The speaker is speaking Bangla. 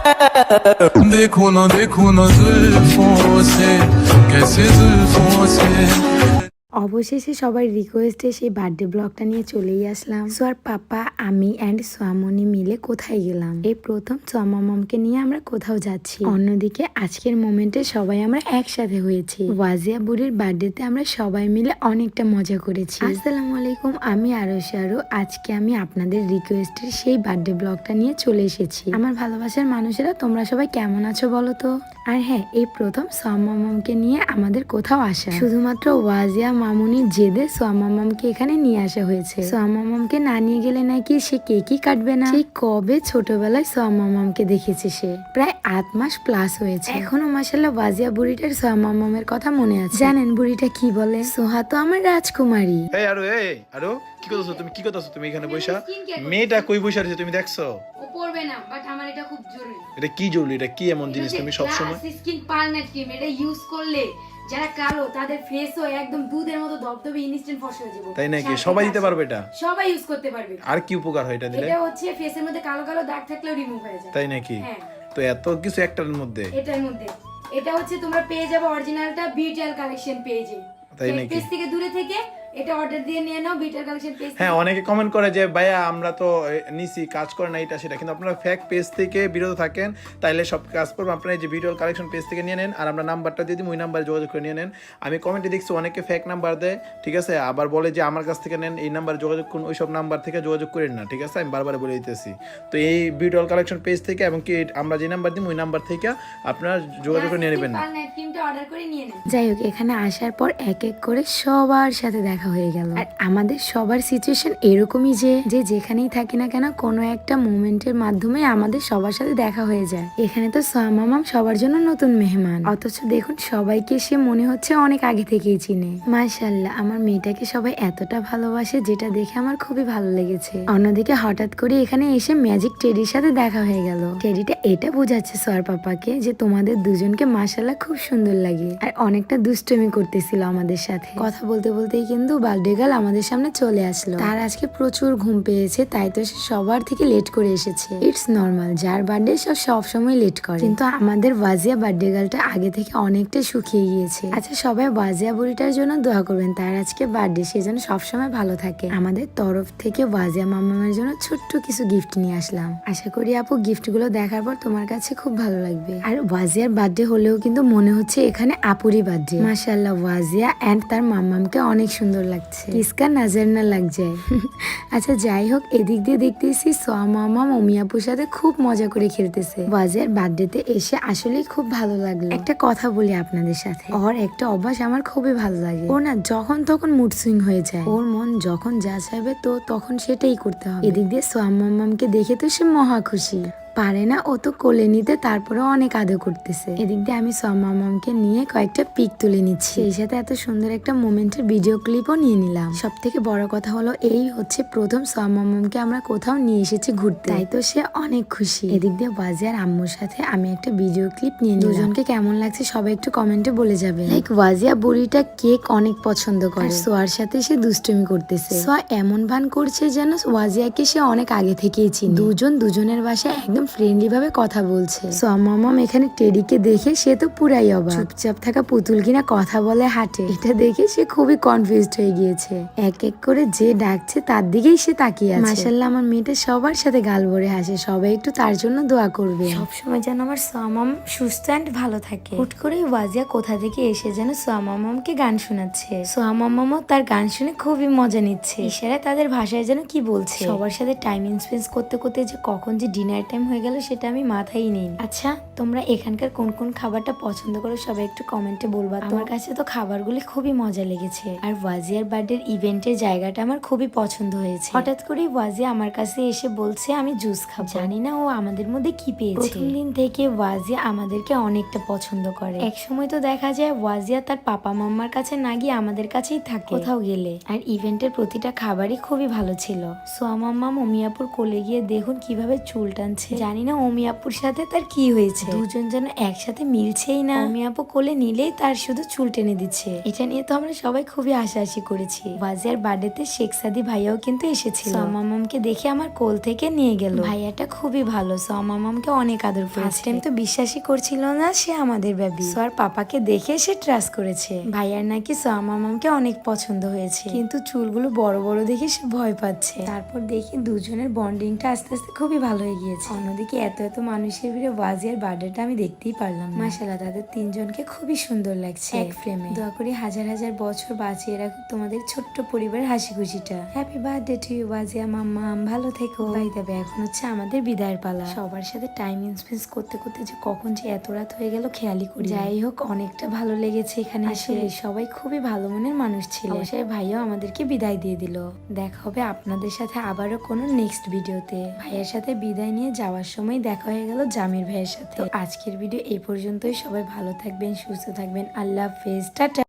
देखो ना जुल्फों से कैसे जुल्फों से। অবশেষে সবার রিকোয়েস্টে সেই বার্থডে ব্লগটা নিয়ে চলেই আসলাম। সোয়ার পাপা, আমি অ্যান্ড সোয়ামনি মিলে কোথায় গেলাম? এই প্রথম সোয়ামামকে নিয়ে আমরা কোথাও যাচ্ছি। অন্যদিকে আজকের মোমেন্টে সবাই আমরা একসাথে হয়েছি। ওয়াজিয়া বুড়ির বার্থডেতে আমরা সবাই মিলে অনেকটা মজা করেছি। আসসালামু আলাইকুম, আমি আরো আজকে আমি আপনাদের রিকোয়েস্টের সেই বার্থডে ব্লগটা নিয়ে চলে এসেছি। আমার ভালোবাসার মানুষেরা, তোমরা সবাই কেমন আছো বলো তো? আর হ্যাঁ, এই প্রথম সোয়ামামকে নিয়ে আমাদের কোথাও আসা। শুধুমাত্র ওয়াজিয়া মামুনির জেদে সোয়ামামকে এখানে নিয়ে আসা হয়েছে। সোয়ামামকে না নিয়ে গেলে নাকি সে কেকই কাটবে না। সেই কবে ছোটবেলায় সোয়ামামকে দেখেছে সে, প্রায় 8 মাস প্লাস হয়েছে। এখনো মাশাআল্লাহ ওয়াজিয়া বুড়িটার সোয়ামামের কথা মনে আছে। জানেন বুড়িটা কি বলে? সোহা তো আমার রাজকুমারী। আরো কি করতেছো তুমি? কি করতেছো তুমি এখানে বসা? মেয়েটা কই বসে আছে তুমি দেখছো? ও পড়বে না, বাট আমার এটা খুব জরুরি। এটা কি জরুরি? এটা কি এমন জিনিস তুমি সব সময়? স্কিন পার্লনেট ক্রিম, এটা ইউজ করলে যারা কালো তাদের ফেসও একদম দুধের মতো ধবধবে ইনস্ট্যান্ট ফর্সা হয়ে যাবে। তাই নাকি? সবাই দিতে পারবে এটা? সবাই ইউজ করতে পারবে। আর কি উপকার হয় এটা দিলে? এটা হচ্ছে ফেসের মধ্যে কালো কালো দাগ থাকলেও রিমুভ হয়ে যায়। তাই নাকি? হ্যাঁ। তো এত কিছু একটার মধ্যে? এটার মধ্যে এটা হচ্ছে তোমরা পেয়ে যাবে অরিজিনালটা বিটেল কালেকশন পেজে। তাই নাকি? পেজ থেকে দূরে থেকে এটা অর্ডার দিয়ে নিয়ে নাও বিটেল কালেকশন পেজ। হ্যাঁ, অনেকে কমেন্ট করে যে ভাইয়া আমরা তো নিছি, কাজ করে না এটা সেটা, কিন্তু আপনারা ফেক পেজ থেকে বিরত থাকেন, তাইলে সব কাজ করবো। আপনারা এই যে ভিডিও কালেকশন পেজ থেকে নিয়ে নেন, আর আমরা নাম্বারটা দিয়ে দিই, ওই নাম্বারে যোগাযোগ করে নিয়ে নেন। আমি কমেন্টে দেখছি অনেকে ফেক নাম্বার দেয়, ঠিক আছে, আবার বলে যে আমার কাছ থেকে নেন, এই নাম্বারে যোগাযোগ করুন। ওই সব নাম্বার থেকে যোগাযোগ করেন না, ঠিক আছে, আমি বারবার বলে দিতেছি। তো এই ভিডিও কালেকশন পেজ থেকে এবং কি আমরা যে নাম্বার দিই ওই নাম্বার থেকে আপনারা যোগাযোগ করে নিয়ে নেবেন। অর্ডার করে নিয়ে নেন। যাই হোক, এখানে আসার পর এক এক করে সবার সাথে দেখা হয়ে গেল। আর আমাদের সবার সিচুয়েশন এরকমই যে যেখানেই থাকি না কেন, কোনো একটা মোমেন্টের মাধ্যমে আমাদের সবার সাথে দেখা হয়ে যায়। এখানে তো সোয়ামাম সবার জন্য নতুন মেহমান, অথচ দেখুন সবাইকে সে মনে হচ্ছে অনেক আগে থেকেই চিনে। মাশাআল্লাহ, আমার মেয়েটাকে সবাই এতটা ভালোবাসে, যেটা দেখে আমার খুবই ভালো লেগেছে। অন্যদিকে হঠাৎ করে এখানে এসে ম্যাজিক টেডির সাথে দেখা হয়ে গেল। টেডিটা এটা বোঝাচ্ছে সোয়ার পাপাকে যে তোমাদের দুজনকে মাশাআল্লাহ খুব সুন্দর লাগে। আর অনেকটা দুষ্টুমি করতেছিল আমাদের সাথে। কথা বলতে বলতেই কিন্তু বার্থডে গার্ল আমাদের সামনে চলে আসলো। তার আজকে প্রচুর ঘুম পেয়েছে, তাই তো সে সবার থেকে লেট করে এসেছে। ইটস নর্মাল, যার বার্থডে সব সময় লেট করে। কিন্তু আমাদের ওয়াজিয়া বার্থডে গার্লটা আগে থেকে অনেকটা শুকিয়ে গিয়েছে। আচ্ছা, সবাই ওয়াজিয়া বুড়িটার জন্য দোয়া করবেন, তার আজকে বার্থডে, সে যেন সবসময় ভালো থাকে। আমাদের তরফ থেকে ওয়াজিয়া মামামের জন্য ছোট্ট কিছু গিফট নিয়ে আসলাম। আশা করি আপু গিফট গুলো দেখার পর তোমার কাছে খুব ভালো লাগবে। আর ওয়াজিয়ার বার্থডে হলেও কিন্তু মনে হচ্ছে এখানে আপুরই বার্থডে। মাশাআল্লাহ, ওয়াজিয়া এন্ড তার মামামকে অনেক সুন্দর লাগছে। কিসকা নজর না লাগ যায়। আচ্ছা যাই হোক, এদিক দিয়ে দেখতেছি সোয়ামাম অমিয়াপুর সাথে খুব মজা করে খেলতেছে। ওয়াজিয়ার বার্থডেতে এসে আসলেই খুব ভালো লাগলো। একটা কথা বলি আপনাদের সাথে, ওর একটা অভ্যাস আমার খুবই ভালো লাগে। ও না যখন তখন মুড সুইং হয়ে যায়। ওর মন যখন যা চাইবে তো তখন সেটাই করতে হবে। এদিক দিয়ে সোয়ামামকে দেখে তো সে মহা খুশি। পারে না ও তো কোলে নিতে, তারপরে অনেক আদর করতেছে। এদিক দিয়ে আমি সোয়ামামকে নিয়ে কয়েকটা পিক তুলে নিচ্ছি, সেই সাথে এত সুন্দর একটা মোমেন্টের ভিডিও ক্লিপও নিয়ে নিলাম। সব থেকে বড় কথা হলো এই হচ্ছে প্রথম সোয়ামামকে আমরা কোথাও নিয়ে এসেছি ঘুরতে, তাই তো সে অনেক খুশি। এদিক দিয়ে ওয়াজিয়ার আম্মুর সাথে আমি একটা ভিডিও ক্লিপ নিয়ে নিলাম। দুজনকে কেমন লাগছে সবাই একটু কমেন্টে বলে যাবে। লাইক ওয়াজিয়া বুড়িটা কেক অনেক পছন্দ করে, সোয়ার সাথে সে দুষ্টুমি করতেছে। সোয়া এমন ভান করছে যেন ওয়াজিয়াকে সে অনেক আগে থেকেই চিনে। দুজন দুজনের বাসায় একদম ফ্রেন্ডলি ভাবে কথা বলছে। সোয়ামাম এখানে টেডিকে দেখে সে তো পুরাই অবাক। চুপচাপ থাকা পুতুল কিনা কথা বলে হাঁটে, এটা দেখে সে খুবই কনফিউজড হয়ে গিয়েছে। এক এক করে যে ডাকছে তার দিকেই সে তাকিয়ে আছে। মাশাআল্লাহ, আমার মেয়েটা সবার সাথে গাল ভরে হাসে। সবাই একটু তার জন্য দোয়া করবে, সবসময় যেন আমার সোয়ামাম সুস্থ এন্ড ভালো থাকে। হুট করে ওয়াজিয়া কোথা থেকে এসে যেন সোয়ামামকে গান শোনাচ্ছে। সোয়ামামও তার গান শুনে খুবই মজা নিচ্ছে। ইশারায় তাদের ভাষায় যেন কি বলছে। সবার সাথে টাইম স্পেন্ড করতে করতে যে কখন যে ডিনার টাইম হয়ে গেল সেটা আমি মাথায় নেই। আচ্ছা, তোমরা এখানকার কোন কোন খাবারটা পছন্দ করো সবাই একটু কমেন্টে বলবা। তোমার কাছে তো খাবারগুলি খুবই মজা লেগেছে। আর ওয়াজিয়ার বার্থডে ইভেন্টের জায়গাটা আমার খুবই পছন্দ হয়েছে। হঠাৎ করেই ওয়াজিয়া আমার কাছে এসে বলছে আমি জুস খাবো। জানি না ও আমাদের মধ্যে কি পেয়েছে। প্রথম দিন থেকে ওয়াজিয়া আমাদেরকে অনেকটা পছন্দ করে। এক সময় তো দেখা যায় ওয়াজিয়া তার পাপা মাম্মার কাছে না গিয়ে আমাদের কাছেই থাকে কোথাও গেলে। আর ইভেন্টের প্রতিটা খাবারই খুবই ভালো ছিল। সোয়ামাম্মা মমিয়াপুর কোলে গিয়ে দেখুন কিভাবে চুল টানছে। জানি না অমি আপুর সাথে তার কি হয়েছে, দুজন যেন একসাথে মিলছেই না। অমি আপু কোলে নিলেই তার শুধু চুল টেনে দিচ্ছে। এটা নিয়ে তো আমরা সবাই খুবই হাসাহাসি করেছি। ওয়াজিয়ার বার্থডেতে শেখ সাদি ভাইয়াও কিন্তু এসেছিল। মামামকে দেখে আমার কোল থেকে নিয়ে গেল। ভাইয়াটা খুবই ভালো, মামামকে অনেক আদর করেছে। ফার্স্ট টাইম তো বিশ্বাসই করছিল না সে আমাদের বেবি। আর পাপাকে দেখে সে ট্রাস্ট করেছে। ভাইয়ার নাকি মামামকে অনেক পছন্দ হয়েছে, কিন্তু চুলগুলো বড় বড় দেখে সে ভয় পাচ্ছে। তারপর দেখি দুজনের বন্ডিংটা আস্তে আস্তে খুবই ভালো হয়ে গিয়েছে। অন্যদিকে এত এত মানুষের ভিড়ে ওয়াজিয়ার বার্থডেটা আমি দেখতেই পারলাম। মাশাআল্লাহ, তাদের তিনজনকে খুবই সুন্দর লাগছে এক ফ্রেমে। দোয়া করি হাজার হাজার বছর বাঁচিয়ে রাখুক তোমাদের ছোট্ট পরিবারের হাসি খুশিটা। হ্যাপি বার্থডে টু ইউ ওয়াজিয়া মাম্মাম, ভালো থেকো। বাই দ্য ওয়ে, এখন হচ্ছে আমাদের বিদায়ের পালা। সবার সাথে টাইম স্পেন্ড করতে করতে যে কখন যে এত রাত হয়ে গেল খেয়ালই করি। যাই হোক, অনেকটা ভালো লেগেছে এখানে এসে। সবাই খুবই ভালো মনের মানুষ ছিল। অবশ্যই ভাইয়াও আমাদেরকে বিদায় দিয়ে দিল। দেখা হবে আপনাদের সাথে আবারও কোনো নেক্সট ভিডিওতে। ভাইয়ের সাথে বিদায় নিয়ে যাওয়ার সময় দেখা হয়ে গেল জামির ভাইয়ের সাথে। তো আজকের ভিডিও এই পর্যন্তই। সবাই ভালো থাকবেন, সুস্থ থাকবেন। আল্লাহ হাফেজ, টাটা।